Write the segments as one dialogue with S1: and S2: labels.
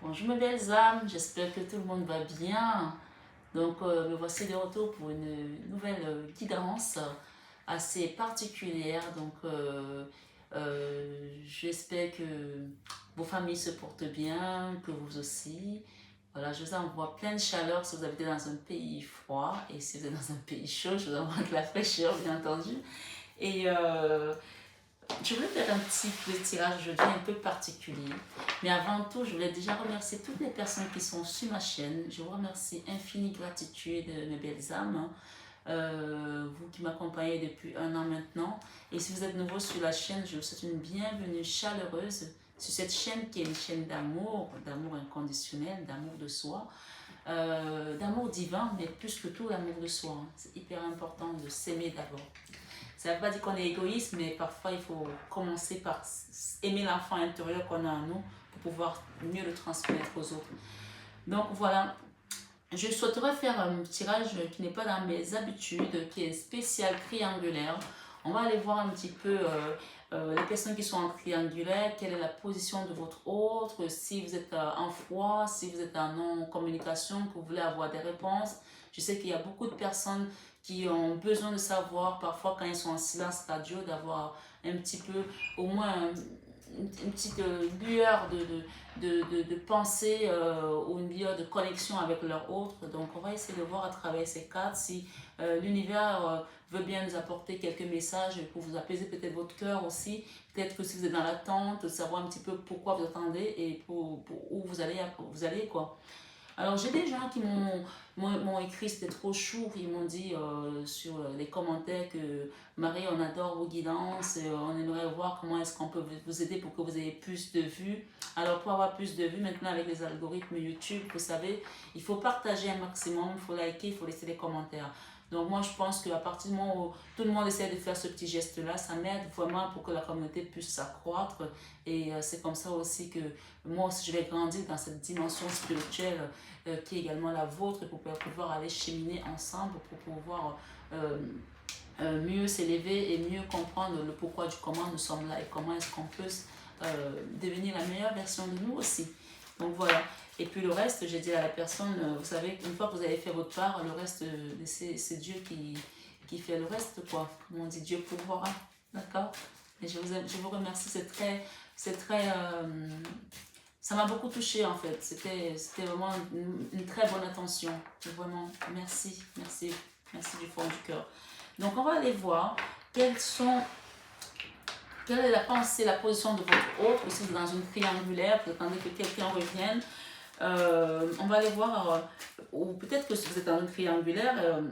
S1: Bonjour mes belles âmes, j'espère que tout le monde va bien. Donc me voici de retour pour une nouvelle guidance assez particulière. J'espère que vos familles se portent bien, que vous aussi. Voilà, je vous envoie plein de chaleur si vous habitez dans un pays froid et si vous êtes dans un pays chaud, je vous envoie de la fraîcheur bien entendu. Et je voulais faire un petit tirage aujourd'hui un peu particulier. Mais avant tout, je voulais déjà remercier toutes les personnes qui sont sur ma chaîne. Je vous remercie infinie gratitude, mes belles âmes. Vous qui m'accompagnez depuis un an maintenant. Et si vous êtes nouveau sur la chaîne, je vous souhaite une bienvenue chaleureuse sur cette chaîne qui est une chaîne d'amour, d'amour inconditionnel, d'amour de soi, d'amour divin, mais plus que tout, l'amour de soi. C'est hyper important de s'aimer d'abord. Ça ne veut pas dire qu'on est égoïste, mais parfois il faut commencer par aimer l'enfant intérieur qu'on a en nous pour pouvoir mieux le transmettre aux autres. Donc voilà, je souhaiterais faire un tirage qui n'est pas dans mes habitudes, qui est spécial triangulaire. On va aller voir un petit peu les personnes qui sont en triangulaire, quelle est la position de votre autre, si vous êtes en froid, si vous êtes en non-communication, que vous voulez avoir des réponses. Je sais qu'il y a beaucoup de personnes qui ont besoin de savoir, parfois quand ils sont en silence radio, d'avoir un petit peu, au moins une petite lueur de pensée ou une lueur de connexion avec leur autre. Donc on va essayer de voir à travers ces cartes si l'univers veut bien nous apporter quelques messages pour vous apaiser peut-être votre cœur aussi. Peut-être que si vous êtes dans l'attente, de savoir un petit peu pourquoi vous attendez et pour où vous allez quoi. Alors, j'ai des gens qui m'ont écrit, c'était trop chou, ils m'ont dit sur les commentaires que Marie, on adore vos guidances, on aimerait voir comment est-ce qu'on peut vous aider pour que vous ayez plus de vues. Alors, pour avoir plus de vues, maintenant avec les algorithmes YouTube, vous savez, il faut partager un maximum, il faut liker, il faut laisser des commentaires. Donc moi je pense qu'à partir du moment où tout le monde essaie de faire ce petit geste-là, ça m'aide vraiment pour que la communauté puisse s'accroître. Et c'est comme ça aussi que moi aussi je vais grandir dans cette dimension spirituelle qui est également la vôtre pour pouvoir aller cheminer ensemble, pour pouvoir mieux s'élever et mieux comprendre le pourquoi du comment nous sommes là et comment est-ce qu'on peut devenir la meilleure version de nous aussi. Donc voilà. Et puis le reste, j'ai dit à la personne, vous savez, une fois que vous avez fait votre part, le reste, c'est Dieu qui fait le reste, quoi. Comme on dit, Dieu pourvoira. D'accord. Et je vous remercie, ça m'a beaucoup touchée en fait. C'était vraiment une très bonne attention. Vraiment, merci, merci, merci du fond du cœur. Donc on va aller voir quelle est la pensée, la position de votre autre, aussi dans une triangulaire, vous attendez que quelqu'un revienne. On va aller voir, ou peut-être que si vous êtes dans une triangulaire,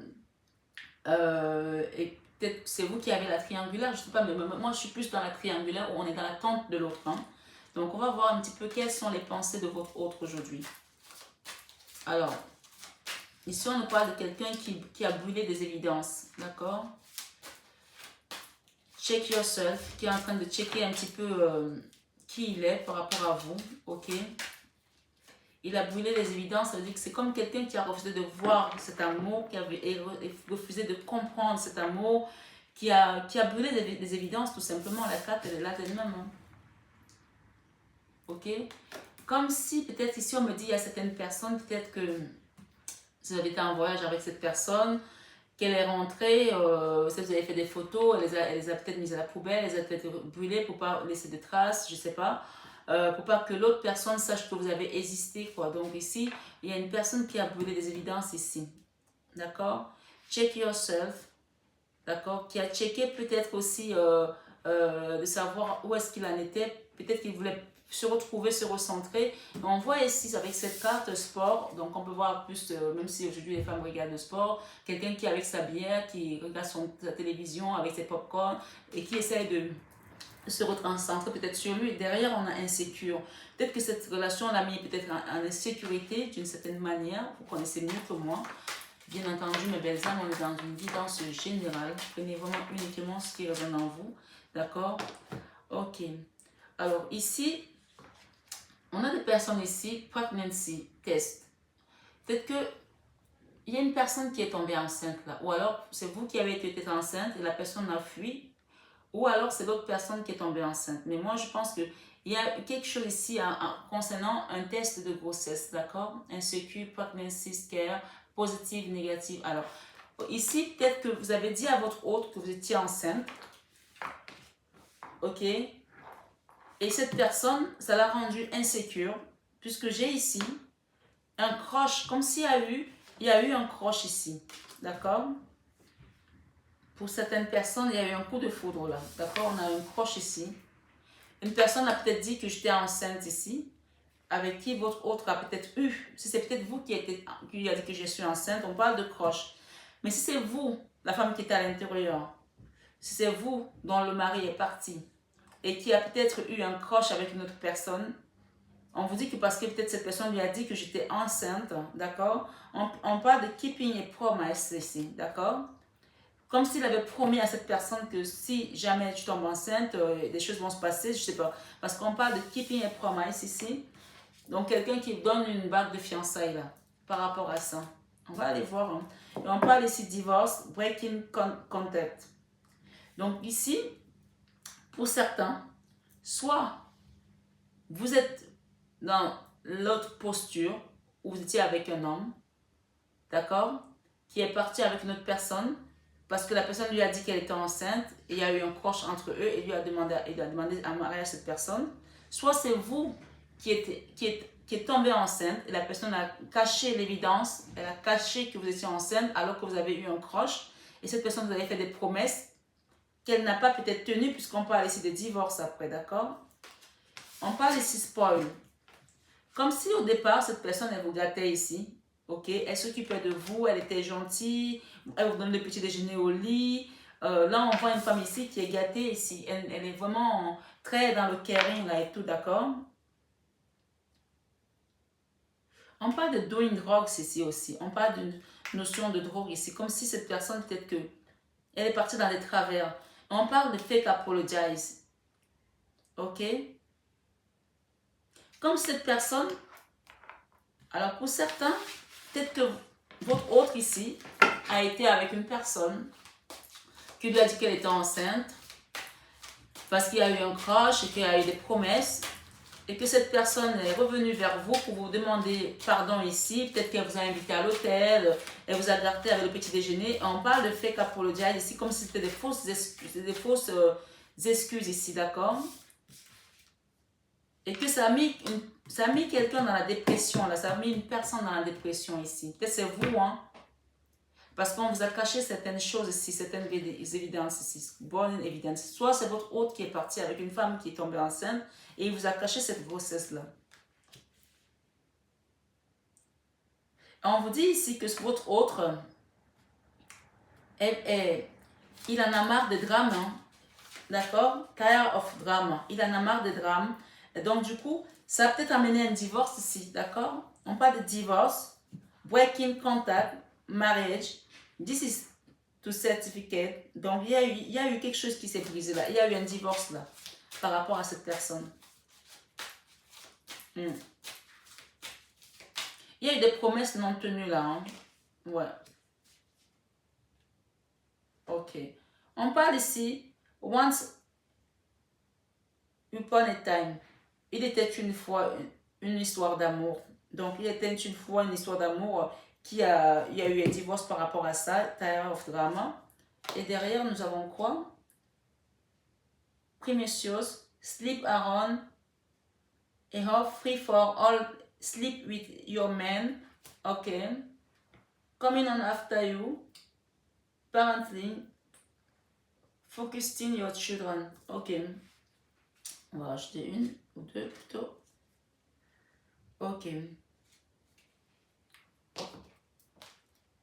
S1: et peut-être que c'est vous qui avez la triangulaire, je ne sais pas, mais moi je suis plus dans la triangulaire où on est dans l'attente de l'autre. Hein. Donc on va voir un petit peu quelles sont les pensées de votre autre aujourd'hui. Alors, ici on nous parle de quelqu'un qui a brûlé des évidences, d'accord? Check yourself, qui est en train de checker un petit peu qui il est par rapport à vous, ok? Il a brûlé les évidences, ça veut dire que c'est comme quelqu'un qui a refusé de voir cet amour, qui a refusé de comprendre cet amour, qui a brûlé des évidences tout simplement. La carte, elle est là d'elle-même. Hein. Ok? Comme si, peut-être ici, on me dit, il y a certaines personnes, peut-être que vous avez été en voyage avec cette personne, qu'elle est rentrée, si vous avez fait des photos, elle les a peut-être mises à la poubelle, elle les a peut-être brûlées pour ne pas laisser de traces, je ne sais pas. Pour pas que l'autre personne sache que vous avez hésité, quoi. Donc ici, il y a une personne qui a brûlé des évidences ici. D'accord? Check yourself. D'accord? Qui a checké peut-être aussi de savoir où est-ce qu'il en était. Peut-être qu'il voulait se retrouver, se recentrer. On voit ici avec cette carte sport, donc on peut voir plus, même si aujourd'hui les femmes regardent le sport, quelqu'un qui est avec sa bière, qui regarde sa télévision avec ses pop-corn et qui essaie de se reconcentrer peut-être sur lui. Derrière, on a insécure. Peut-être que cette relation l'a mis peut-être en insécurité d'une certaine manière. Vous connaissez mieux que moi. Bien entendu, mes belles âmes, on est dans une guidance générale. Prenez vraiment uniquement ce qui revient en vous. D'accord? Ok. Alors ici, on a des personnes ici, pregnancy test. Peut-être que il y a une personne qui est tombée enceinte là. Ou alors, c'est vous qui avez été enceinte et la personne a fui. Ou alors, c'est l'autre personne qui est tombée enceinte. Mais moi, je pense qu'il Il y a quelque chose ici concernant un test de grossesse, d'accord? Insécure, pregnancy scare, positive, négative. Alors, ici, peut-être que vous avez dit à votre hôte que vous étiez enceinte. Ok? Et cette personne, ça l'a rendue insécure, puisque j'ai ici un croche, comme s'il y a eu un croche ici. D'accord? Pour certaines personnes, il y a eu un coup de foudre là. D'accord? On a un croche ici. Une personne a peut-être dit que j'étais enceinte ici, avec qui votre autre a peut-être eu. Si c'est peut-être vous qui a dit que je suis enceinte, on parle de croche. Mais si c'est vous, la femme qui est à l'intérieur, si c'est vous dont le mari est parti et qui a peut-être eu un croche avec une autre personne, on vous dit que parce que peut-être cette personne lui a dit que j'étais enceinte, d'accord? On parle de keeping a promise ici, d'accord? Comme s'il avait promis à cette personne que si jamais tu tombes enceinte, des choses vont se passer, je ne sais pas. Parce qu'on parle de keeping a promise ici. Donc, quelqu'un qui donne une bague de fiançailles là, par rapport à ça. On va aller voir. Hein. Et on parle ici divorce, breaking contact. Donc, ici, pour certains, soit vous êtes dans l'autre posture où vous étiez avec un homme, d'accord, qui est parti avec une autre personne parce que la personne lui a dit qu'elle était enceinte et il y a eu un croche entre eux et lui a demandé, il a demandé à marier à cette personne. Soit c'est vous qui est tombée enceinte et la personne a caché l'évidence, elle a caché que vous étiez enceinte alors que vous avez eu un croche et cette personne vous avait fait des promesses qu'elle n'a pas peut-être tenues puisqu'on parle ici de divorce après, d'accord? On parle ici spoil. Comme si au départ, cette personne, elle vous gâtait ici. Ok, elle s'occupait de vous, elle était gentille, elle vous donne le petit déjeuner au lit. Là, on voit une femme ici qui est gâtée ici. Elle est vraiment très dans le caring là et tout, d'accord? On parle de doing drugs ici aussi. On parle d'une notion de drogue ici. Comme si cette personne, peut-être que elle est partie dans des travers. On parle de fake apologize. Ok? Comme cette personne, alors pour certains, peut-être que votre autre ici a été avec une personne qui lui a dit qu'elle était enceinte parce qu'il y a eu un crush et qu'il y a eu des promesses et que cette personne est revenue vers vous pour vous demander pardon ici. Peut-être qu'elle vous a invité à l'hôtel, elle vous a gâté avec le petit déjeuner. On parle de fake apologize ici comme si c'était des fausses excuses ici, d'accord? Et que ça a mis quelqu'un dans la dépression, là, ça a mis une personne dans la dépression ici. Peut-être c'est vous, hein. Parce qu'on vous a caché certaines choses ici, certaines évidences ici, bonnes évidences. Soit c'est votre hôte qui est parti avec une femme qui est tombée enceinte et il vous a caché cette grossesse-là. On vous dit ici que votre autre, il en a marre des drames, hein. D'accord? Tired of drama. Il en a marre des drames. Et donc, du coup, ça a peut-être amené un divorce ici, d'accord? On parle de divorce, breaking contact, marriage. This is to certificate. Donc, il y a eu quelque chose qui s'est brisé là. Il y a eu un divorce là, par rapport à cette personne. Il y a eu des promesses non tenues là. Hein? Ouais. Ok. On parle ici, once upon a time. Il était une fois une histoire d'amour. Donc, il était une fois une histoire d'amour il y a eu un divorce par rapport à ça, Tired of Drama. Et derrière, nous avons quoi? Première chose, sleep around et have free for all, sleep with your man. Ok. Coming on after you. Parenting. Focusing your children. Ok. On va rajouter une ou deux plutôt. Ok.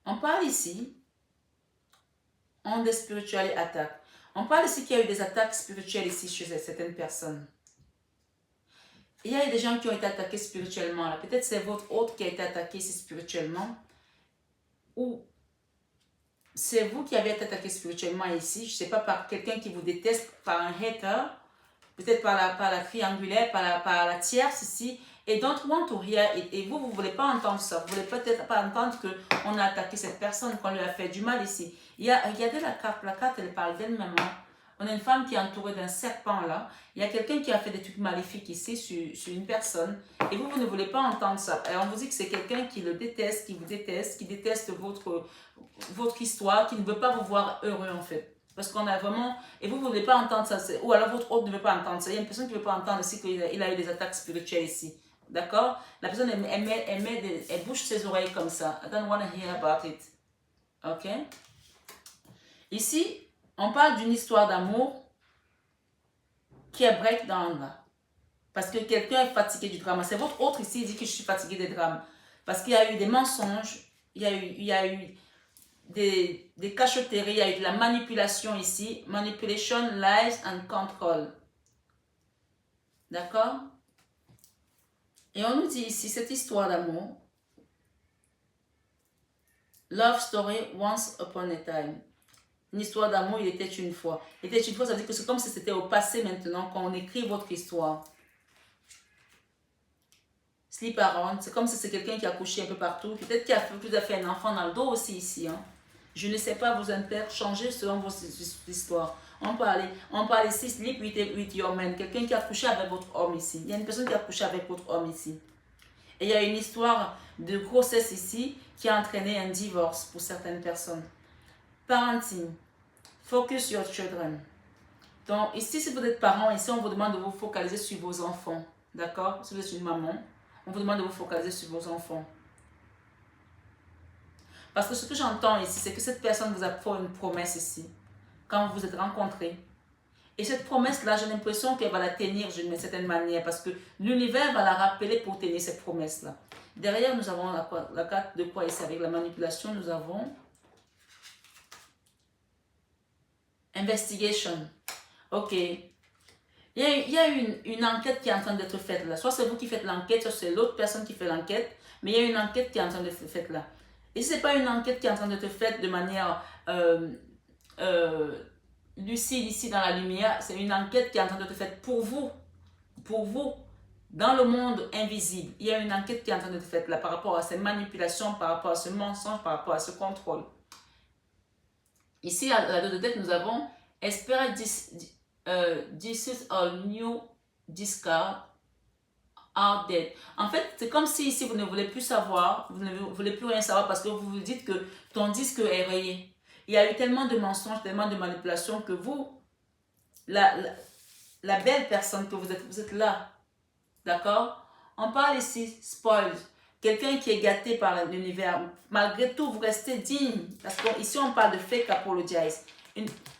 S1: On parle ici on des spiritual attaques. On parle ici qu'il y a eu des attaques spirituelles ici chez certaines personnes. Il y a eu des gens qui ont été attaqués spirituellement. Peut-être c'est votre autre qui a été attaqué ici spirituellement. Ou c'est vous qui avez été attaqué spirituellement ici. Je ne sais pas, par quelqu'un qui vous déteste, par un hater. Peut-être par la triangulaire, par la tierce ici. Et don't want to hear it. Et vous ne voulez pas entendre ça. Vous ne voulez peut-être pas entendre qu'on a attaqué cette personne, qu'on lui a fait du mal ici. Regardez la carte elle parle d'elle-même. On a une femme qui est entourée d'un serpent là. Il y a quelqu'un qui a fait des trucs maléfiques ici sur une personne. Et vous ne voulez pas entendre ça. Et on vous dit que c'est quelqu'un qui le déteste, qui vous déteste, qui déteste votre histoire, qui ne veut pas vous voir heureux en fait. Parce qu'on a vraiment... Et vous ne voulez pas entendre ça. Ou alors votre hôte ne veut pas entendre ça. Il y a une personne qui ne veut pas entendre aussi qu'il a eu des attaques spirituelles ici. D'accord? La personne, elle bouge ses oreilles comme ça. I don't want to hear about it. Ok? Ici, on parle d'une histoire d'amour qui est breakdown là. Parce que quelqu'un est fatigué du drame. C'est votre autre ici, il dit que je suis fatigué des drames. Parce qu'il y a eu des mensonges, il y a eu des cachotteries, il y a eu de la manipulation ici. Manipulation, lies and control. D'accord? Et on nous dit ici, cette histoire d'amour, love story once upon a time. Une histoire d'amour, il était une fois. Il était une fois, ça veut dire que c'est comme si c'était au passé maintenant, quand on écrit votre histoire. Sleep around, c'est comme si c'est quelqu'un qui a couché un peu partout. Peut-être qu'il a fait un enfant dans le dos aussi ici. Hein. Je ne sais pas vous interchanger selon vos histoires. On parle ici, sleep with your man. Quelqu'un qui a couché avec votre homme ici. Il y a une personne qui a couché avec votre homme ici. Et il y a une histoire de grossesse ici qui a entraîné un divorce pour certaines personnes. Parenting. Focus your children. Donc, ici, si vous êtes parent, ici, on vous demande de vous focaliser sur vos enfants. D'accord? Si vous êtes une maman, on vous demande de vous focaliser sur vos enfants. Parce que ce que j'entends ici, c'est que cette personne vous a fait une promesse ici, quand vous vous êtes rencontrés. Et cette promesse-là, j'ai l'impression qu'elle va la tenir d'une certaine manière, parce que l'univers va la rappeler pour tenir cette promesse-là. Derrière, nous avons la carte de quoi ici? Avec la manipulation, nous avons investigation. Ok. Il y a une enquête qui est en train d'être faite là. Soit c'est vous qui faites l'enquête, soit c'est l'autre personne qui fait l'enquête. Mais il y a une enquête qui est en train d'être faite là. Et si ce n'est pas une enquête qui est en train d'être faite de manière lucide ici dans la lumière, c'est une enquête qui est en train d'être faite pour vous. Pour vous. Dans le monde invisible. Il y a une enquête qui est en train d'être faite là par rapport à ces manipulations, par rapport à ce mensonge, par rapport à ce contrôle. Ici, à la 2 de tête, nous avons Espérer this or new discard are dead. En fait, c'est comme si ici vous ne voulez plus savoir, vous ne voulez plus rien savoir parce que vous vous dites que ton disque est rayé. Il y a eu tellement de mensonges, tellement de manipulations que vous, la belle personne que vous êtes là. D'accord? On parle ici spoiled. Quelqu'un qui est gâté par l'univers. Malgré tout, vous restez digne. Parce qu'ici, on parle de fake apologize.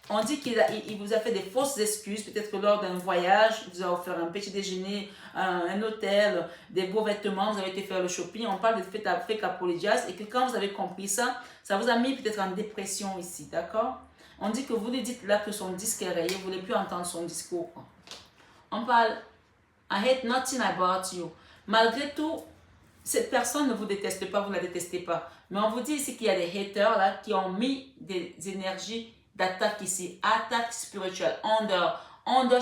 S1: On dit qu'il vous a fait des fausses excuses, peut-être que lors d'un voyage, il vous a offert un petit déjeuner, un hôtel, des beaux vêtements, vous avez été faire le shopping. On parle de fake apologize et que quand vous avez compris ça, ça vous a mis peut-être en dépression ici, d'accord? On dit que vous lui dites là que son disque est rayé, vous ne voulez plus entendre son discours. On parle I hate nothing about you. Malgré tout, cette personne ne vous déteste pas, vous ne la détestez pas. Mais on vous dit ici qu'il y a des haters là qui ont mis des énergies d'attaque ici. Attaque spirituelle. Under,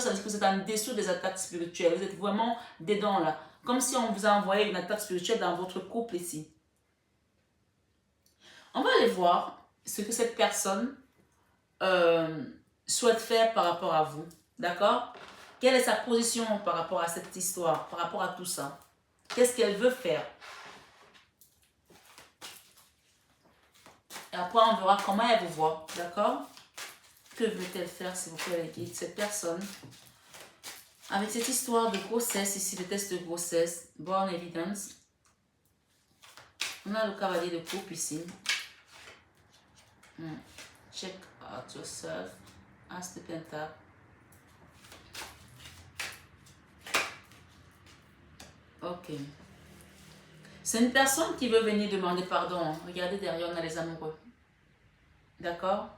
S1: ça veut dire que vous êtes en dessous des attaques spirituelles. Vous êtes vraiment dedans là. Comme si on vous a envoyé une attaque spirituelle dans votre couple ici. On va aller voir ce que cette personne souhaite faire par rapport à vous. D'accord? Quelle est sa position par rapport à cette histoire, par rapport à tout ça? Qu'est-ce qu'elle veut faire? Et après, on verra comment elle vous voit. D'accord? Que veut-elle faire, s'il vous plaît, avec cette personne? Avec cette histoire de grossesse, ici, le test de grossesse, born evidence. On a le cavalier de coupe ici. Check out yourself. As de pentacle. Ok. C'est une personne qui veut venir demander pardon. Regardez derrière, on a les amoureux. D'accord?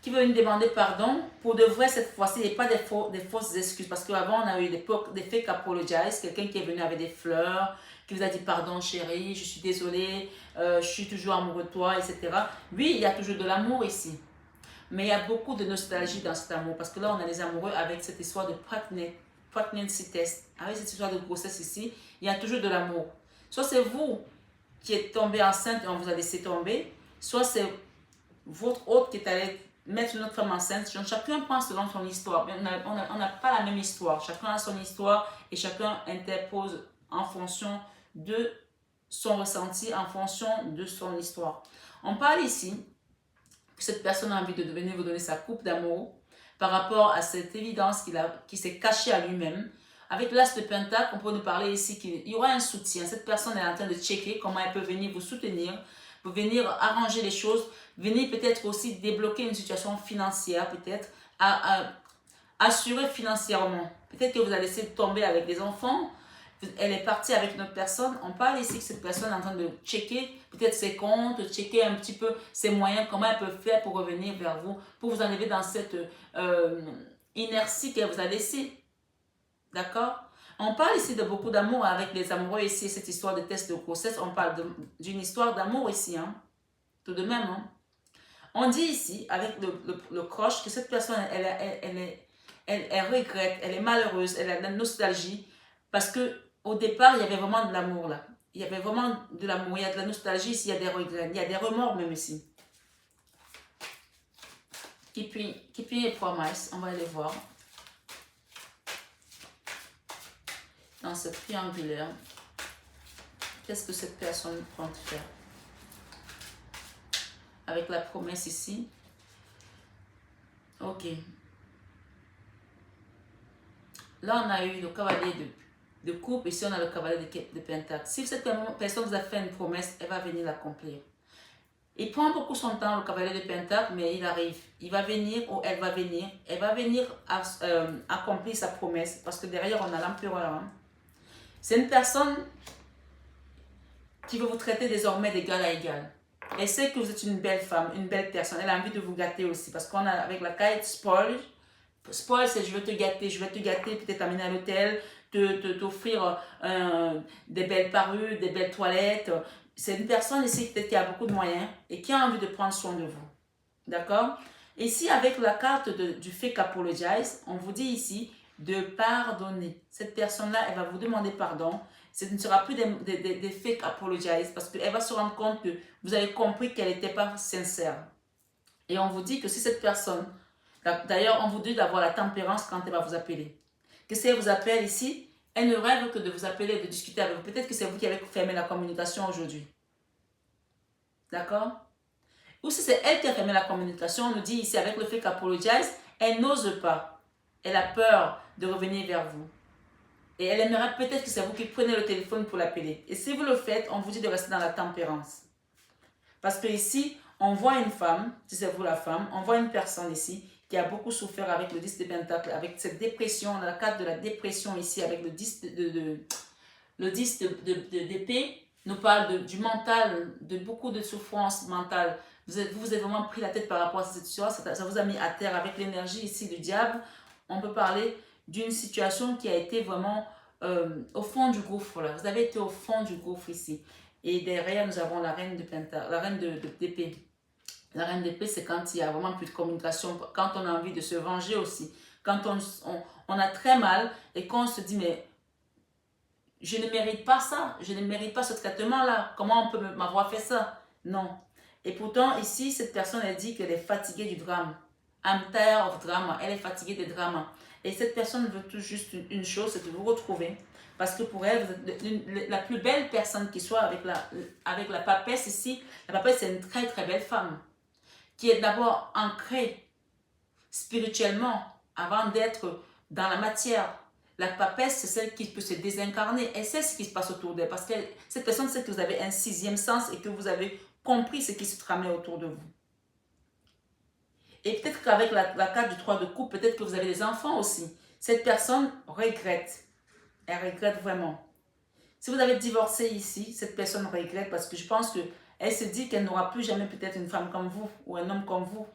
S1: Qui veut venir demander pardon. Pour de vrai, cette fois-ci, il n'y a pas des fausses excuses. Parce qu'avant, on a eu des fake apologies. Quelqu'un qui est venu avec des fleurs, qui vous a dit pardon chérie, je suis désolée, je suis toujours amoureux de toi, etc. Oui, il y a toujours de l'amour ici. Mais il y a beaucoup de nostalgie dans cet amour. Parce que là, on a les amoureux avec cette histoire de pregnancy test. Avec cette histoire de grossesse ici, il y a toujours de l'amour. Soit c'est vous qui êtes tombé enceinte et on vous a laissé tomber, soit c'est votre hôte qui est allé mettre une autre femme enceinte. Chacun pense selon son histoire. On n'a pas la même histoire. Chacun a son histoire et chacun interpose en fonction de son ressenti, en fonction de son histoire. On parle ici que cette personne a envie de venir vous donner sa coupe d'amour par rapport à cette évidence qui s'est cachée à lui-même. Avec l'as de Pentacle, on peut nous parler ici qu'il y aura un soutien. Cette personne est en train de checker comment elle peut venir vous soutenir, pour venir arranger les choses, venir peut-être aussi débloquer une situation financière, peut-être, assurer financièrement. Peut-être que vous allez laisser tomber avec des enfants, elle est partie avec une autre personne. On parle ici que cette personne est en train de checker peut-être ses comptes, checker un petit peu ses moyens, comment elle peut faire pour revenir vers vous, pour vous enlever dans cette inertie qu'elle vous a laissée. D'accord? On parle ici de beaucoup d'amour avec les amoureux ici, cette histoire de test de grossesse. On parle d'une histoire d'amour ici, hein? Tout de même. Hein? On dit ici, avec le croche, que cette personne, elle regrette, elle est malheureuse, elle a de la nostalgie, parce que au départ, il y avait vraiment de l'amour là. Il y avait vraiment de l'amour, il y a de la nostalgie ici, il y a des regrets, il y a des remords même ici. Keeping et Promise, on va aller voir. Dans ce triangulaire, qu'est-ce que cette personne compte faire? Avec la promesse ici. Ok. Là, on a eu le cavalier de coupe. Ici, on a le cavalier de pentacle. Si cette personne vous a fait une promesse, elle va venir l'accomplir. Il prend beaucoup son temps, le cavalier de pentacle, mais il arrive. Il va venir ou elle va venir. Elle va venir accomplir sa promesse. Parce que derrière, on a l'empereur. Hein. C'est une personne qui veut vous traiter désormais d'égal à égal. Elle sait que vous êtes une belle femme, une belle personne. Elle a envie de vous gâter aussi. Parce qu'on a avec la carte spoil. Spoil, c'est je veux te gâter, peut-être t'amener à l'hôtel, t'offrir des belles parures, des belles toilettes. C'est une personne ici peut-être qui a beaucoup de moyens et qui a envie de prendre soin de vous. D'accord? Ici, avec la carte du fake apologize, on vous dit ici de pardonner. Cette personne-là, elle va vous demander pardon. Ce ne sera plus des fake apologize parce qu'elle va se rendre compte que vous avez compris qu'elle n'était pas sincère. Et on vous dit que si cette personne, d'ailleurs, on vous dit d'avoir la tempérance quand elle va vous appeler. Que si elle vous appelle ici, elle ne rêve que de vous appeler, de discuter avec vous. Peut-être que c'est vous qui avez fermé la communication aujourd'hui. D'accord? Ou si c'est elle qui a fermé la communication, on nous dit ici avec le fait qu'apologize, elle n'ose pas. Elle a peur de revenir vers vous. Et elle aimerait peut-être que c'est vous qui prenez le téléphone pour l'appeler. Et si vous le faites, on vous dit de rester dans la tempérance. Parce que ici, on voit une femme, si c'est vous la femme, on voit une personne ici qui a beaucoup souffert avec le 10 de Pentacle, avec cette dépression. On a la carte de la dépression ici avec le 10 d'épée. Nous parle du mental, de beaucoup de souffrances mentales. Vous êtes vraiment pris la tête par rapport à cette situation. Ça vous a mis à terre avec l'énergie ici du diable. On peut parler d'une situation qui a été vraiment au fond du gouffre. Là. Vous avez été au fond du gouffre ici. Et derrière, nous avons la reine de Pentacle, la reine d'épée. La reine d'épée, c'est quand il y a vraiment plus de communication, quand on a envie de se venger aussi. Quand on a très mal et qu'on se dit, mais je ne mérite pas ça, je ne mérite pas ce traitement-là. Comment on peut m'avoir fait ça? Non. Et pourtant, ici, cette personne, elle dit qu'elle est fatiguée du drame. I'm tired of drama. Elle est fatiguée des dramas. Et cette personne veut tout juste une chose, c'est de vous retrouver. Parce que pour elle, vous êtes la plus belle personne qui soit avec la papesse ici. La papesse, c'est une très très belle femme. Qui est d'abord ancrée spirituellement avant d'être dans la matière. La papesse, c'est celle qui peut se désincarner. Elle sait ce qui se passe autour d'elle. Parce que cette personne sait que vous avez un sixième sens et que vous avez compris ce qui se tramait autour de vous. Et peut-être qu'avec la carte du 3 de coupe, peut-être que vous avez des enfants aussi. Cette personne regrette. Elle regrette vraiment. Si vous avez divorcé ici, cette personne regrette parce que je pense qu'elle se dit qu'elle n'aura plus jamais peut-être une femme comme vous ou un homme comme vous.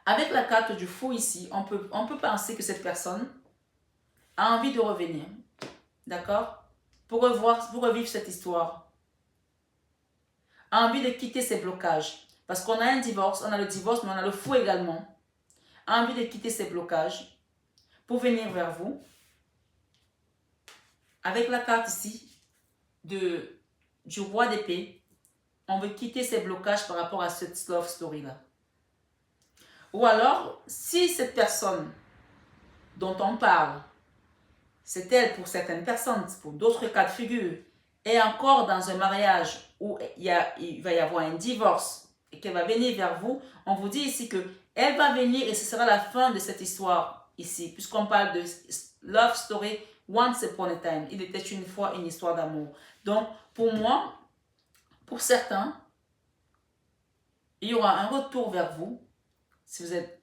S1: Avec la carte du fou ici, on peut penser que cette personne a envie de revenir. D'accord? Pour revivre cette histoire. A envie de quitter ses blocages. Parce qu'on a un divorce, on a le divorce, mais on a le fou également. A envie de quitter ses blocages pour venir vers vous. Avec la carte ici du roi d'épée, on veut quitter ses blocages par rapport à cette love story-là. Ou alors, si cette personne dont on parle, c'est elle pour certaines personnes, pour d'autres cas de figure, est encore dans un mariage où il va y avoir un divorce et qu'elle va venir vers vous, on vous dit ici que elle va venir et ce sera la fin de cette histoire ici, puisqu'on parle de love story once upon a time. Il était une fois une histoire d'amour. Donc, pour moi, pour certains, il y aura un retour vers vous. Si vous êtes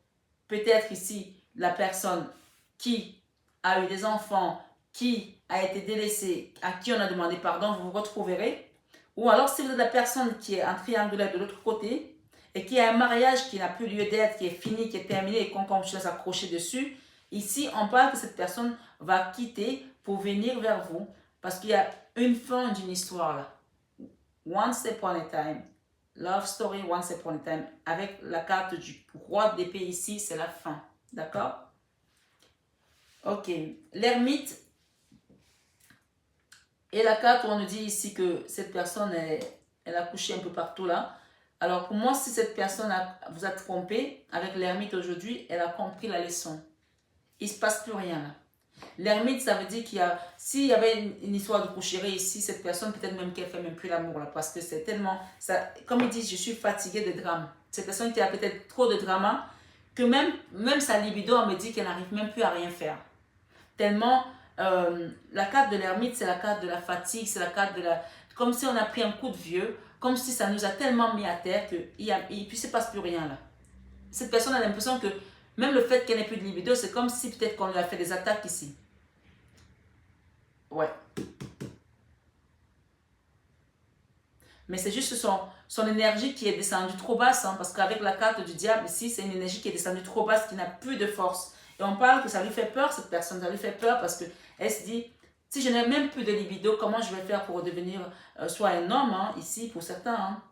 S1: peut-être ici la personne qui a eu des enfants, qui a été délaissée, à qui on a demandé pardon, vous vous retrouverez. Ou alors si vous êtes la personne qui est en triangulaire de l'autre côté et qui a un mariage qui n'a plus lieu d'être, qui est fini, qui est terminé et qu'on continue à s'accrocher dessus, ici on parle que cette personne va quitter pour venir vers vous parce qu'il y a une fin d'une histoire là. Once upon a time. Love story once upon a time. Avec la carte du roi d'épée ici, c'est la fin. D'accord? Ok. L'ermite et la carte où on nous dit ici que cette personne, elle a couché un peu partout là. Alors pour moi, si cette personne vous a trompé avec l'ermite aujourd'hui, elle a compris la leçon. Il ne se passe plus rien là. L'ermite, ça veut dire qu'il y a, s'il y avait une histoire de coucherie ici, cette personne, peut-être même qu'elle fait même plus l'amour là, parce que c'est tellement, ça, comme ils disent, je suis fatiguée de drame. Cette personne qui a peut-être trop de drama, que même sa libido, on me dit qu'elle n'arrive même plus à rien faire. Tellement, la carte de l'ermite, c'est la carte de la fatigue, c'est la carte de la, comme si on a pris un coup de vieux, comme si ça nous a tellement mis à terre qu'il ne se passe plus rien là. Cette personne a l'impression que même le fait qu'elle n'ait plus de libido, c'est comme si peut-être qu'on lui a fait des attaques ici. Ouais. Mais c'est juste son énergie qui est descendue trop basse, hein, parce qu'avec la carte du diable ici, c'est une énergie qui est descendue trop basse, qui n'a plus de force. Et on parle que ça lui fait peur, cette personne, ça lui fait peur parce qu'elle se dit, si je n'ai même plus de libido, comment je vais faire pour devenir soit un homme, hein, ici, pour certains. Hein.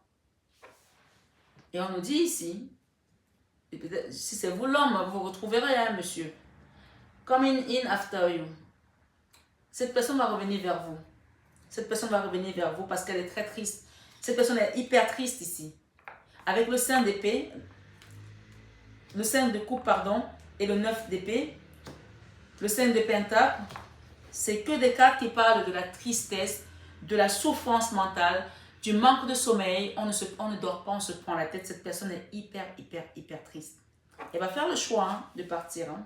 S1: Et on nous dit ici, si c'est vous l'homme, vous retrouverez, hein, monsieur. Coming in after you. Cette personne va revenir vers vous. Cette personne va revenir vers vous parce qu'elle est très triste. Cette personne est hyper triste ici. Avec le 5 d'épée, le 5 de coupe, pardon, et le 9 d'épée, le 5 de pentacle, c'est que des cartes qui parlent de la tristesse, de la souffrance mentale, du manque de sommeil. On ne dort pas, on se prend la tête. Cette personne est hyper triste. Elle va faire le choix, hein, de partir. Hein.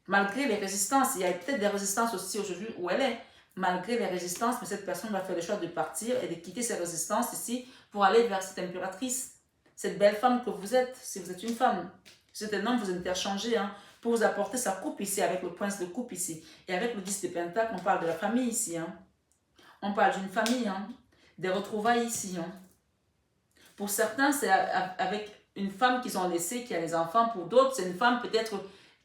S1: Malgré les résistances, il y a peut-être des résistances aussi aujourd'hui où elle est. Malgré les résistances, mais cette personne va faire le choix de partir et de quitter ces résistances ici pour aller vers cette impératrice, cette belle femme que vous êtes, si vous êtes une femme. Si vous êtes un homme, vous interchangez, hein, pour vous apporter sa coupe ici, avec le prince de coupe ici. Et avec le 10 de pentacle, on parle de la famille ici. Hein. On parle d'une famille, hein, des retrouvailles ici. Hein. Pour certains, c'est avec une femme qu'ils ont laissée, qui a les enfants. Pour d'autres, c'est une femme peut-être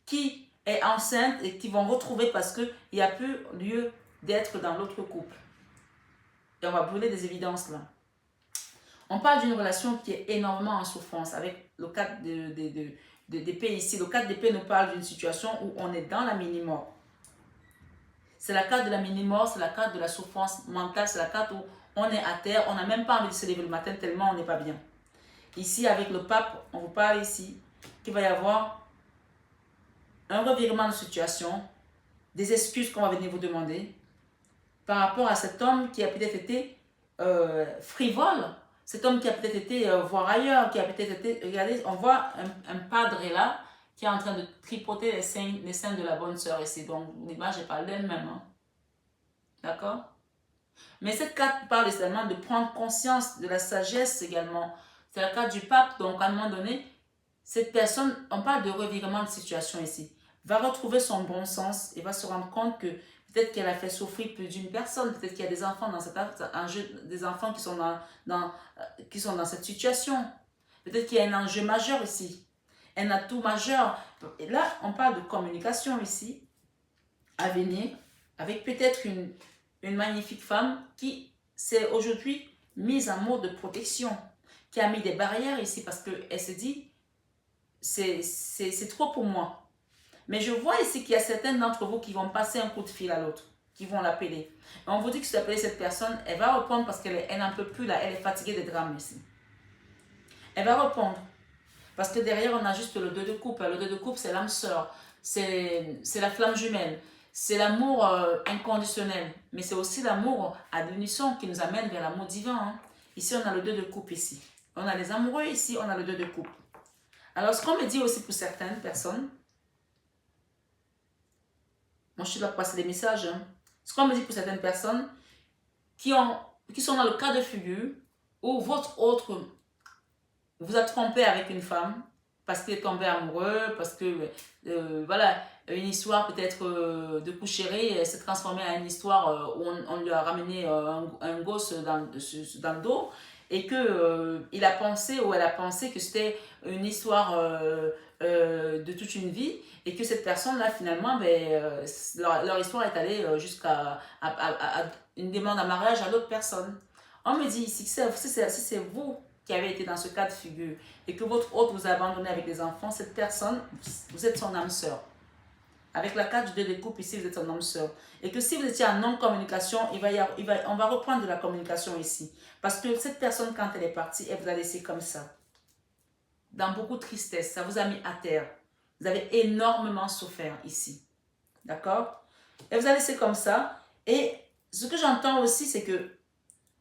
S1: qui est enceinte et qui vont retrouver parce qu'il n'y a plus lieu d'être dans l'autre couple. Et on va brûler des évidences là. On parle d'une relation qui est énormément en souffrance avec le 4 d'épée ici. Le 4 d'épée nous parle d'une situation où on est dans la mini-mort. C'est la carte de la mini-mort, c'est la carte de la souffrance mentale, c'est la carte où on est à terre, on n'a même pas envie de se lever le matin tellement on n'est pas bien. Ici, avec le pape, on vous parle ici qu'il va y avoir un revirement de situation, des excuses qu'on va venir vous demander, par rapport à cet homme qui a peut-être été frivole, cet homme qui a peut-être été voir ailleurs, qui a peut-être été, regardez, on voit un padre là, qui est en train de tripoter les seins de la bonne sœur ici, donc l'image n'est pas d'elle-même, hein. D'accord? Mais cette carte parle également de prendre conscience de la sagesse également, c'est la carte du pape, donc à un moment donné, cette personne, on parle de revirement de situation ici, va retrouver son bon sens et va se rendre compte que peut-être qu'elle a fait souffrir plus d'une personne. Peut-être qu'il y a des enfants dans des enfants qui sont dans cette situation. Peut-être qu'il y a un enjeu majeur ici. Un atout majeur. Et là, on parle de communication ici, à venir, avec peut-être une magnifique femme qui s'est aujourd'hui mise en mode de protection, qui a mis des barrières ici parce qu'elle se dit, c'est trop pour moi. Mais je vois ici qu'il y a certains d'entre vous qui vont passer un coup de fil à l'autre, qui vont l'appeler. On vous dit que si vous appelez cette personne, elle va répondre parce qu'elle n'en peut plus là, elle est fatiguée des drames ici. Elle va répondre Parce que derrière, on a juste le 2 de coupe. Le 2 de coupe, c'est l'âme sœur. C'est la flamme jumelle. C'est l'amour inconditionnel. Mais c'est aussi l'amour à l'unisson qui nous amène vers l'amour divin. Hein. Ici, on a le 2 de coupe ici. On a les amoureux ici, on a le 2 de coupe. Alors, ce qu'on me dit aussi pour certaines personnes, moi je suis là pour passer des messages, hein. Ce qu'on me dit pour certaines personnes qui sont dans le cas de figure où votre autre vous a trompé avec une femme parce qu'il est tombé amoureux, parce que, voilà, une histoire peut-être de coucherie s'est transformée en une histoire où on lui a ramené un gosse dans le dos et que il a pensé ou elle a pensé que c'était une histoire de toute une vie et que cette personne-là, finalement, ben, leur histoire est allée jusqu'à une demande en mariage à l'autre personne. On me dit ici que si c'est vous qui avez été dans ce cas de figure et que votre hôte vous a abandonné avec les enfants, cette personne, vous êtes son âme sœur. Avec la carte du 2 de coupe ici, vous êtes son âme sœur. Et que si vous étiez en non-communication, on va reprendre de la communication ici. Parce que cette personne, quand elle est partie, elle vous a laissé comme ça. Dans beaucoup de tristesse, ça vous a mis à terre. Vous avez énormément souffert ici. D'accord? Elle vous a laissé comme ça. Et ce que j'entends aussi, c'est que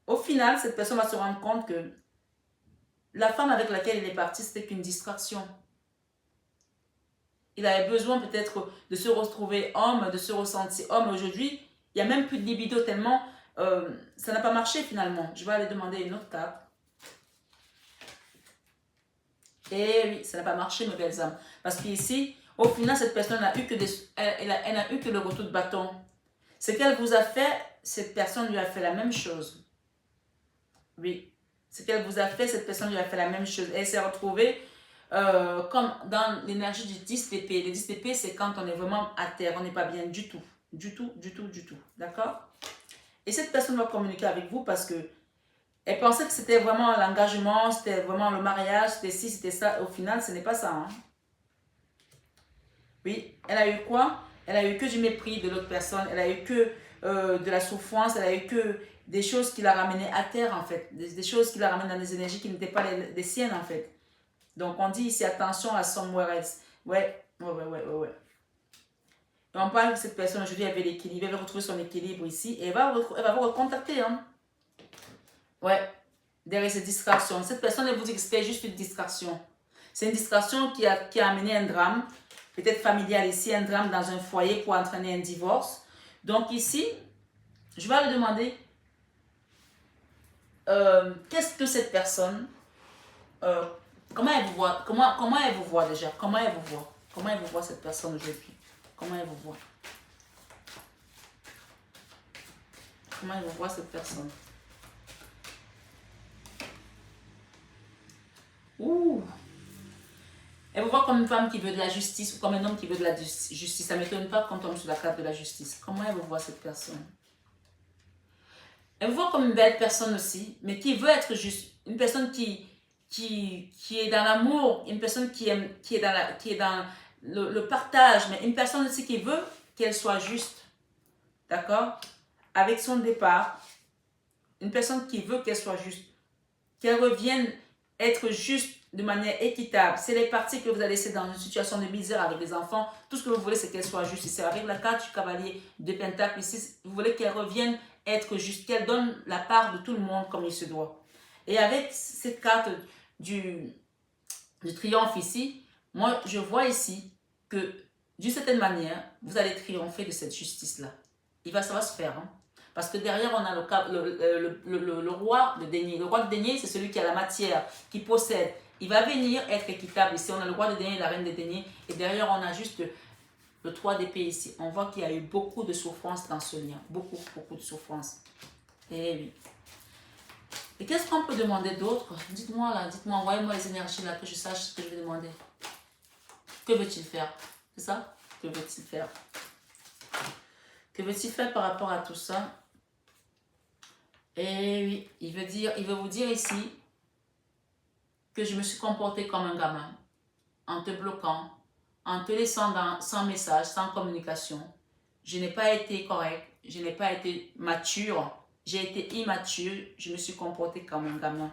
S1: au final, cette personne va se rendre compte que la femme avec laquelle il est parti, c'était qu'une distraction. Il avait besoin peut-être de se retrouver homme, de se ressentir homme. Aujourd'hui, il n'y a même plus de libido tellement ça n'a pas marché finalement. Je vais aller demander une autre carte. Et oui, ça n'a pas marché, mes belles âmes. Parce qu'ici, au final, cette personne n'a eu que elle n'a eu que le retour de bâton. Ce qu'elle vous a fait, cette personne lui a fait la même chose. Oui. Ce qu'elle vous a fait, cette personne lui a fait la même chose. Elle s'est retrouvée comme dans l'énergie du 10 d'épée. Le 10 d'épée, c'est quand on est vraiment à terre. On n'est pas bien du tout. Du tout, du tout, du tout. D'accord? Et cette personne va communiquer avec vous parce que elle pensait que c'était vraiment l'engagement, c'était vraiment le mariage, c'était ci, c'était ça. Au final, ce n'est pas ça. Hein? Oui, elle a eu quoi? Elle a eu que du mépris de l'autre personne. Elle a eu que de la souffrance. Elle a eu que des choses qui la ramenaient à terre, en fait. Des choses qui la ramènent dans des énergies qui n'étaient pas les siennes, en fait. Donc, on dit ici, attention à somewhere else. Ouais. Et on parle que cette personne, aujourd'hui, avait l'équilibre. Elle va retrouver son équilibre ici. Et elle va vous recontacter, hein. Ouais. Derrière ces distractions. Cette personne, elle vous dit que c'était juste une distraction. C'est une distraction qui a amené un drame. Peut-être familial ici, un drame dans un foyer pour entraîner un divorce. Donc ici, je vais lui demander qu'est-ce que cette personne, comment elle vous voit, comment elle vous voit déjà, comment elle vous voit cette personne aujourd'hui, comment elle vous voit, comment elle vous voit cette personne. Ouh. Elle vous voit comme une femme qui veut de la justice ou comme un homme qui veut de la justice. Ça ne m'étonne pas qu'on tombe sur la carte de la justice. Comment elle vous voit cette personne? Elle vous voit comme une belle personne aussi, mais qui veut être juste. Une personne qui est dans l'amour, une personne qui est dans le partage, mais une personne aussi qui veut qu'elle soit juste. D'accord? Avec son départ, une personne qui veut qu'elle soit juste, qu'elle revienne être juste de manière équitable. C'est les parties que vous allez laisser dans une situation de misère avec les enfants. Tout ce que vous voulez, c'est qu'elle soit juste. C'est avec la carte du cavalier de Pentacle ici, vous voulez qu'elle revienne être juste, qu'elle donne la part de tout le monde comme il se doit. Et avec cette carte du triomphe ici, moi, je vois ici que d'une certaine manière, vous allez triompher de cette justice-là. Ça va se faire, hein. Parce que derrière, on a le roi de denier. Le roi de denier, c'est celui qui a la matière, qui possède. Il va venir être équitable. Ici, on a le roi de denier et la reine de denier. Et derrière, on a juste le 3 d'épée ici. On voit qu'il y a eu beaucoup de souffrance dans ce lien. Beaucoup, beaucoup de souffrance. Et oui. Et qu'est-ce qu'on peut demander d'autre? Dites-moi là, dites-moi, envoyez-moi les énergies là, que je sache ce que je vais demander. Que veut-il faire? C'est ça? Que veut-il faire? Que veut-il faire par rapport à tout ça? Et oui, il veut vous dire ici que je me suis comportée comme un gamin, en te bloquant, en te laissant sans message, sans communication. Je n'ai pas été correcte, je n'ai pas été mature, j'ai été immature, je me suis comportée comme un gamin.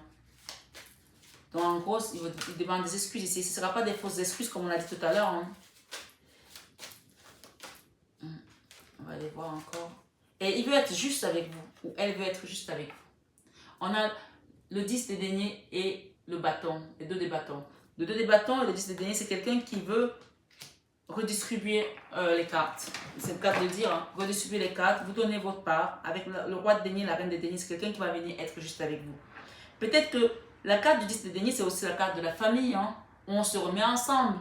S1: Donc en gros, il demande des excuses ici. Ce ne sera pas des fausses excuses comme on a dit tout à l'heure. Hein. On va aller voir encore. Et il veut être juste avec vous. Ou elle veut être juste avec vous. On a le 10 des deniers et le bâton. Les deux des bâtons. Le 2 des bâtons et le 10 des deniers, c'est quelqu'un qui veut redistribuer les cartes. C'est le cas de le dire. Hein. Redistribuer les cartes. Vous donnez votre part. Avec le roi de deniers, la reine des deniers, c'est quelqu'un qui va venir être juste avec vous. Peut-être que la carte du 10 de denier, c'est aussi la carte de la famille, hein, où on se remet ensemble.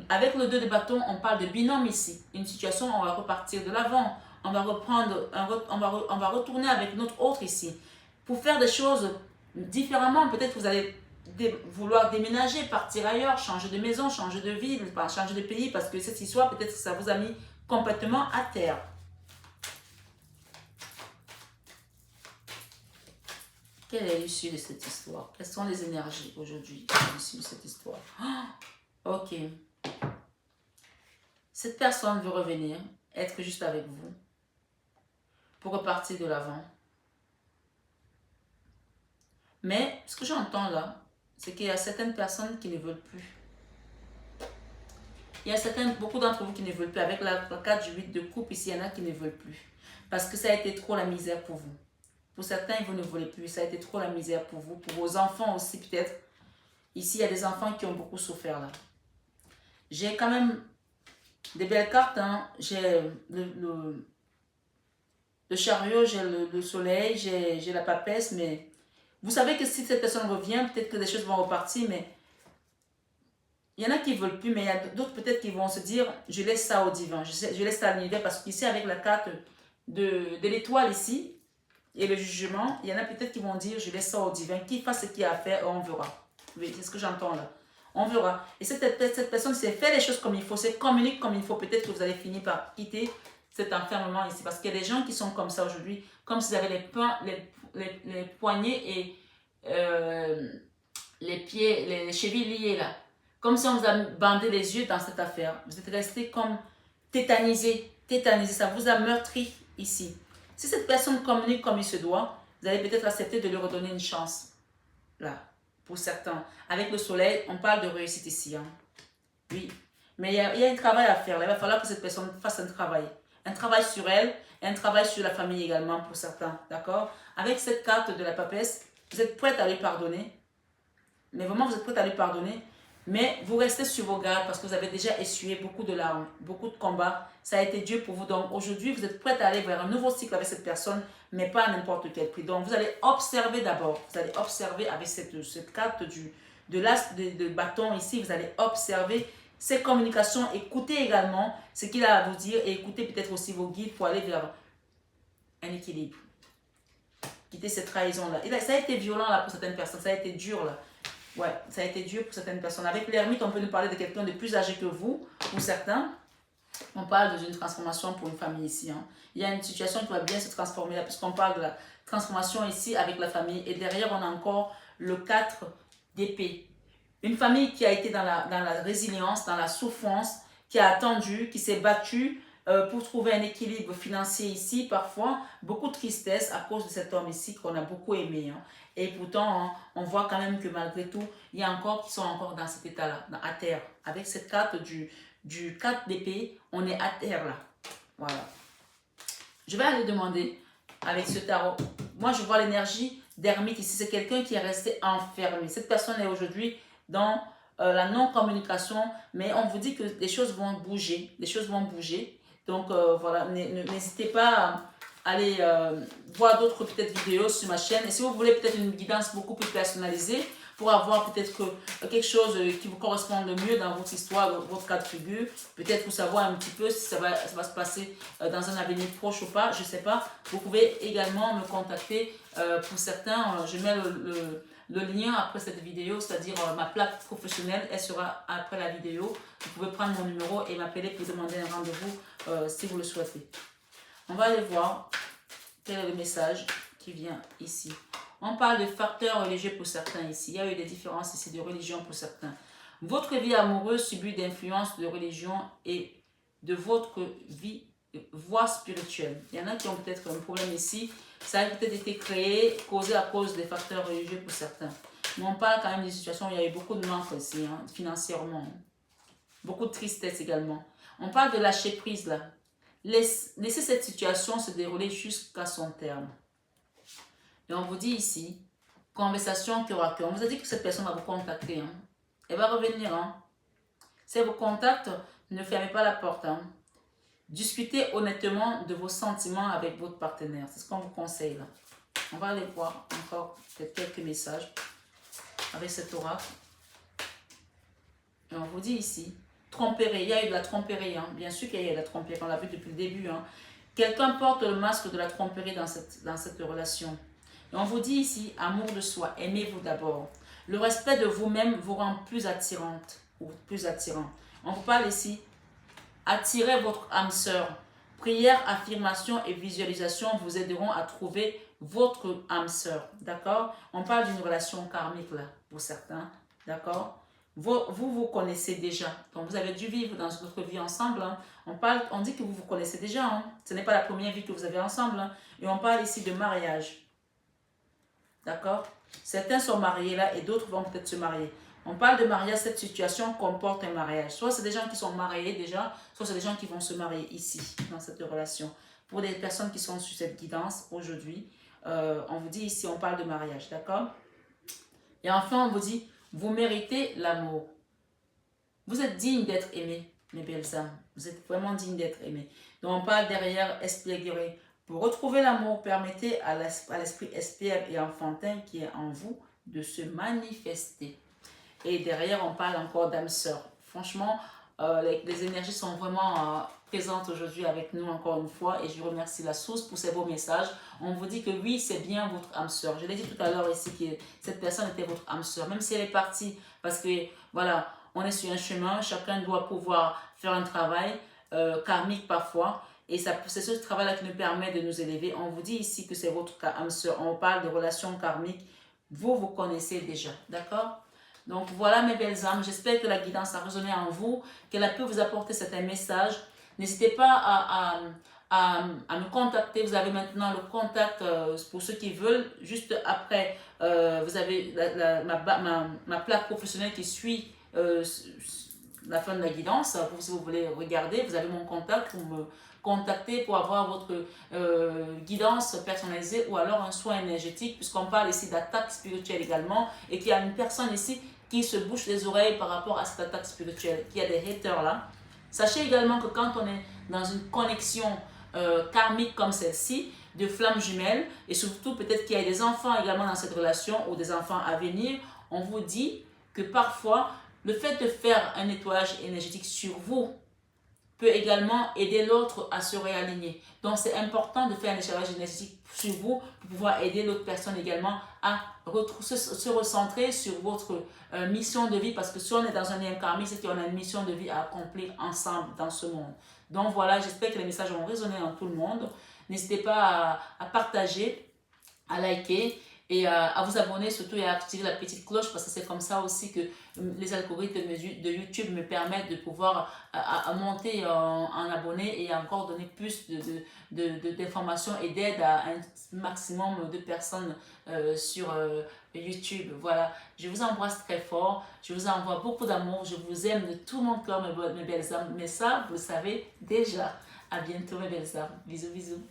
S1: Avec le 2 de bâton, on parle de binôme ici. Une situation où on va repartir de l'avant. On va reprendre, on va retourner avec notre autre ici. Pour faire des choses différemment, peut-être que vous allez vouloir déménager, partir ailleurs, changer de maison, changer de ville, changer de pays, parce que cette histoire, peut-être que ça vous a mis complètement à terre. Quelle est l'issue de cette histoire? Quelles sont les énergies aujourd'hui à l'issue de cette histoire? Oh, ok. Cette personne veut revenir, être juste avec vous, pour repartir de l'avant. Mais ce que j'entends là, c'est qu'il y a certaines personnes qui ne veulent plus. Il y a beaucoup d'entre vous qui ne veulent plus. Avec la carte du 8 de coupe, ici, il y en a qui ne veulent plus. Parce que ça a été trop la misère pour vous. Pour certains, vous ne voulez plus. Ça a été trop la misère pour vous. Pour vos enfants aussi, peut-être. Ici, il y a des enfants qui ont beaucoup souffert là. J'ai quand même des belles cartes. Hein. J'ai le chariot, j'ai le soleil, j'ai la papesse. Mais vous savez que si cette personne revient, peut-être que des choses vont repartir. Mais il y en a qui ne veulent plus. Mais il y a d'autres peut-être qui vont se dire, je laisse ça au divin. Je laisse ça à l'univers. Parce qu'ici, avec la carte de l'étoile ici, et le jugement, il y en a peut-être qui vont dire, je laisse ça au divin, qu'il fasse ce qu'il a à faire, on verra. Oui, c'est ce que j'entends là. On verra. Et cette personne, si elle fait les choses comme il faut, si elle communique comme il faut, peut-être que vous allez finir par quitter cet enfermement ici. Parce qu'il y a des gens qui sont comme ça aujourd'hui, comme s'ils avaient les poignets et les pieds, les chevilles liés là. Comme si on vous a bandé les yeux dans cette affaire. Vous êtes resté comme tétanisé. Tétanisé, ça vous a meurtri ici. Si cette personne communique comme il se doit, vous allez peut-être accepter de lui redonner une chance. Là, pour certains. Avec le soleil, on parle de réussite ici. Hein. Oui. Mais il y a un travail à faire. Là. Il va falloir que cette personne fasse un travail. Un travail sur elle et un travail sur la famille également pour certains. D'accord? Avec cette carte de la papesse, vous êtes prête à lui pardonner. Mais vraiment, vous êtes prête à lui pardonner. Mais vous restez sur vos gardes parce que vous avez déjà essuyé beaucoup de larmes, beaucoup de combats. Ça a été dur pour vous. Donc aujourd'hui, vous êtes prête à aller vers un nouveau cycle avec cette personne, mais pas à n'importe quel prix. Donc vous allez observer d'abord. Vous allez observer avec cette carte de l'as de bâton ici. Vous allez observer ses communications. Écoutez également ce qu'il a à vous dire et écoutez peut-être aussi vos guides pour aller vers un équilibre. Quitter cette trahison-là. Ça a été violent là pour certaines personnes. Ça a été dur là. Ouais, ça a été dur pour certaines personnes. Avec l'ermite, on peut nous parler de quelqu'un de plus âgé que vous, pour certains. On parle d'une transformation pour une famille ici. Hein. Il y a une situation qui va bien se transformer là, puisqu'on parle de la transformation ici avec la famille. Et derrière, on a encore le 4 d'épée. Une famille qui a été dans la résilience, dans la souffrance, qui a attendu, qui s'est battue pour trouver un équilibre financier ici. Parfois, beaucoup de tristesse à cause de cet homme ici qu'on a beaucoup aimé. Hein. Et pourtant, hein, on voit quand même que malgré tout, il y a encore qui sont encore dans cet état-là, à terre. Avec cette carte du 4 d'épée, on est à terre là. Voilà. Je vais aller demander avec ce tarot. Moi, je vois l'énergie d'ermite ici. C'est quelqu'un qui est resté enfermé. Cette personne est aujourd'hui dans la non-communication, mais on vous dit que les choses vont bouger. Les choses vont bouger. Donc, voilà, n'hésitez pas à aller voir d'autres peut-être vidéos sur ma chaîne. Et si vous voulez peut-être une guidance beaucoup plus personnalisée pour avoir peut-être quelque chose qui vous corresponde le mieux dans votre histoire, dans votre cas de figure, peut-être pour savoir un petit peu si ça va se passer dans un avenir proche ou pas, je ne sais pas. Vous pouvez également me contacter. Pour certains, je mets le lien après cette vidéo, c'est-à-dire ma plaque professionnelle, elle sera après la vidéo. Vous pouvez prendre mon numéro et m'appeler pour demander un rendez-vous si vous le souhaitez. On va aller voir quel est le message qui vient ici. On parle de facteurs religieux pour certains ici. Il y a eu des différences ici de religion pour certains. Votre vie amoureuse subit d'influence de religion et de votre voie spirituelle. Il y en a qui ont peut-être un problème ici. Ça a peut-être été créé, causé à cause des facteurs religieux pour certains. Mais on parle quand même d'une situation où il y a eu beaucoup de manque aussi, hein, financièrement. Beaucoup de tristesse également. On parle de lâcher prise là. Laissez cette situation se dérouler jusqu'à son terme. Et on vous dit ici, conversation cœur à cœur. On vous a dit que cette personne va vous contacter. Hein. Elle va revenir. Hein. Si elle vous contacte, ne fermez pas la porte. Hein. Discutez honnêtement de vos sentiments avec votre partenaire. C'est ce qu'on vous conseille là. On va aller voir encore peut-être quelques messages avec cet oracle. Et on vous dit ici, tromperie. Il y a eu de la tromperie. Hein. Bien sûr qu'il y a eu de la tromperie. On l'a vu depuis le début. Hein. Quelqu'un porte le masque de la tromperie dans cette relation. Et on vous dit ici, amour de soi. Aimez-vous d'abord. Le respect de vous-même vous rend plus attirante ou plus attirant. On vous parle ici, attirez votre âme sœur. Prière, affirmation et visualisation vous aideront à trouver votre âme sœur. D'accord? On parle d'une relation karmique là, pour certains. D'accord? Vous connaissez déjà. Donc, vous avez dû vivre dans une autre vie ensemble. Hein. On dit que vous vous connaissez déjà. Hein. Ce n'est pas la première vie que vous avez ensemble. Hein. Et on parle ici de mariage. D'accord? Certains sont mariés là et d'autres vont peut-être se marier. On parle de mariage, cette situation comporte un mariage. Soit c'est des gens qui sont mariés déjà, soit c'est des gens qui vont se marier ici, dans cette relation. Pour les personnes qui sont sur cette guidance aujourd'hui, on vous dit ici, on parle de mariage, d'accord? Et enfin, on vous dit, vous méritez l'amour. Vous êtes digne d'être aimé, mes belles âmes. Vous êtes vraiment digne d'être aimé. Donc, on parle derrière esprit aguerri. Pour retrouver l'amour, permettez à l'esprit espiègle et enfantin qui est en vous de se manifester. Et derrière, on parle encore d'âme sœur. Franchement, les énergies sont vraiment présentes aujourd'hui avec nous encore une fois. Et je remercie la source pour ces beaux messages. On vous dit que oui, c'est bien votre âme sœur. Je l'ai dit tout à l'heure ici que cette personne était votre âme sœur. Même si elle est partie, parce que voilà, on est sur un chemin. Chacun doit pouvoir faire un travail karmique parfois. Et c'est ce travail-là qui nous permet de nous élever. On vous dit ici que c'est votre âme sœur. On parle de relations karmiques. Vous connaissez déjà. D'accord? Donc voilà mes belles âmes, j'espère que la guidance a résonné en vous, qu'elle a pu vous apporter certains messages. N'hésitez pas à me contacter, vous avez maintenant le contact pour ceux qui veulent. Juste après, vous avez ma plaque professionnelle qui suit la fin de la guidance. Si vous voulez regarder, vous avez mon contact pour me contacter pour avoir votre guidance personnalisée ou alors un soin énergétique, puisqu'on parle ici d'attaque spirituelle également et qu'il y a une personne ici qui se bouche les oreilles par rapport à cette attaque spirituelle, qu'il y a des haters là. Sachez également que quand on est dans une connexion karmique comme celle-ci, de flammes jumelles, et surtout peut-être qu'il y a des enfants également dans cette relation ou des enfants à venir, on vous dit que parfois, le fait de faire un nettoyage énergétique sur vous peut également aider l'autre à se réaligner. Donc, c'est important de faire un nettoyage énergétique sur vous pour pouvoir aider l'autre personne également à se recentrer sur votre mission de vie. Parce que si on est dans un lien karmique, c'est qu'on a une mission de vie à accomplir ensemble dans ce monde. Donc, voilà, j'espère que les messages ont résonné en tout le monde. N'hésitez pas à partager, à liker et à vous abonner surtout et à activer la petite cloche parce que c'est comme ça aussi que les algorithmes de YouTube me permettent de pouvoir à monter en abonnés et encore donner plus d'informations et d'aide à un maximum de personnes sur YouTube. Voilà, je vous embrasse très fort, je vous envoie beaucoup d'amour, je vous aime de tout mon cœur mes belles âmes, mais ça vous le savez déjà. À bientôt mes belles âmes, bisous bisous.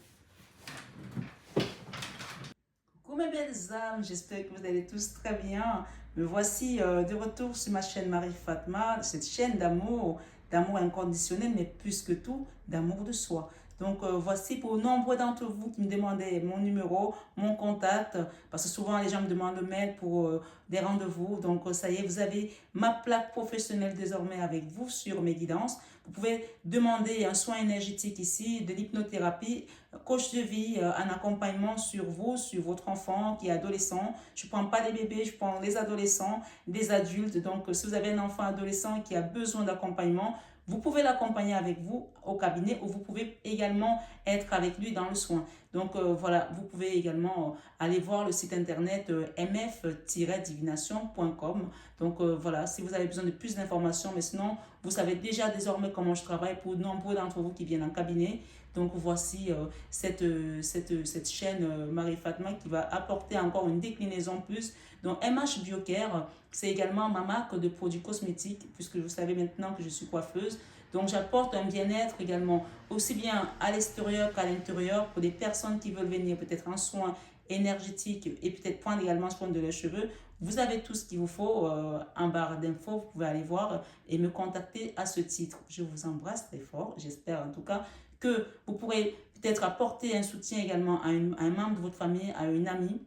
S1: Mes belles âmes, j'espère que vous allez tous très bien. Me voici de retour sur ma chaîne Marie Fatma, cette chaîne d'amour inconditionnel, mais plus que tout, d'amour de soi. Donc voici pour nombreux d'entre vous qui me demandaient mon numéro, mon contact, parce que souvent les gens me demandent le mail pour des rendez-vous. Donc ça y est, vous avez ma plaque professionnelle désormais avec vous sur mes guidances. Vous pouvez demander un soin énergétique ici, de l'hypnothérapie, coach de vie, un accompagnement sur vous, sur votre enfant qui est adolescent. Je ne prends pas les bébés, je prends les adolescents, des adultes. Donc, si vous avez un enfant adolescent qui a besoin d'accompagnement, vous pouvez l'accompagner avec vous au cabinet ou vous pouvez également être avec lui dans le soin. Donc voilà, vous pouvez également aller voir le site internet mf-divination.com. Donc voilà, si vous avez besoin de plus d'informations, mais sinon, vous savez déjà désormais comment je travaille pour nombreux d'entre vous qui viennent en cabinet.
S2: Donc voici cette chaîne Marie Fatma qui va apporter encore une déclinaison plus. Donc MH Biocare, c'est également ma marque de produits cosmétiques, puisque vous savez maintenant que je suis coiffeuse. Donc j'apporte un bien-être également, aussi bien à l'extérieur qu'à l'intérieur, pour des personnes qui veulent venir peut-être en soins énergétiques et peut-être prendre également soin de leurs cheveux. Vous avez tout ce qu'il vous faut en barre d'infos, vous pouvez aller voir et me contacter à ce titre. Je vous embrasse très fort, j'espère en tout cas que vous pourrez peut-être apporter un soutien également à un membre de votre famille, à une amie,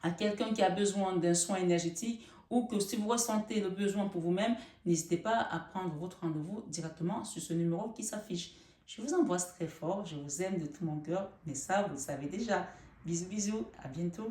S2: à quelqu'un qui a besoin d'un soin énergétique, ou que si vous ressentez le besoin pour vous-même, n'hésitez pas à prendre votre rendez-vous directement sur ce numéro qui s'affiche. Je vous embrasse très fort, je vous aime de tout mon cœur, mais ça, vous le savez déjà. Bisous, bisous, à bientôt.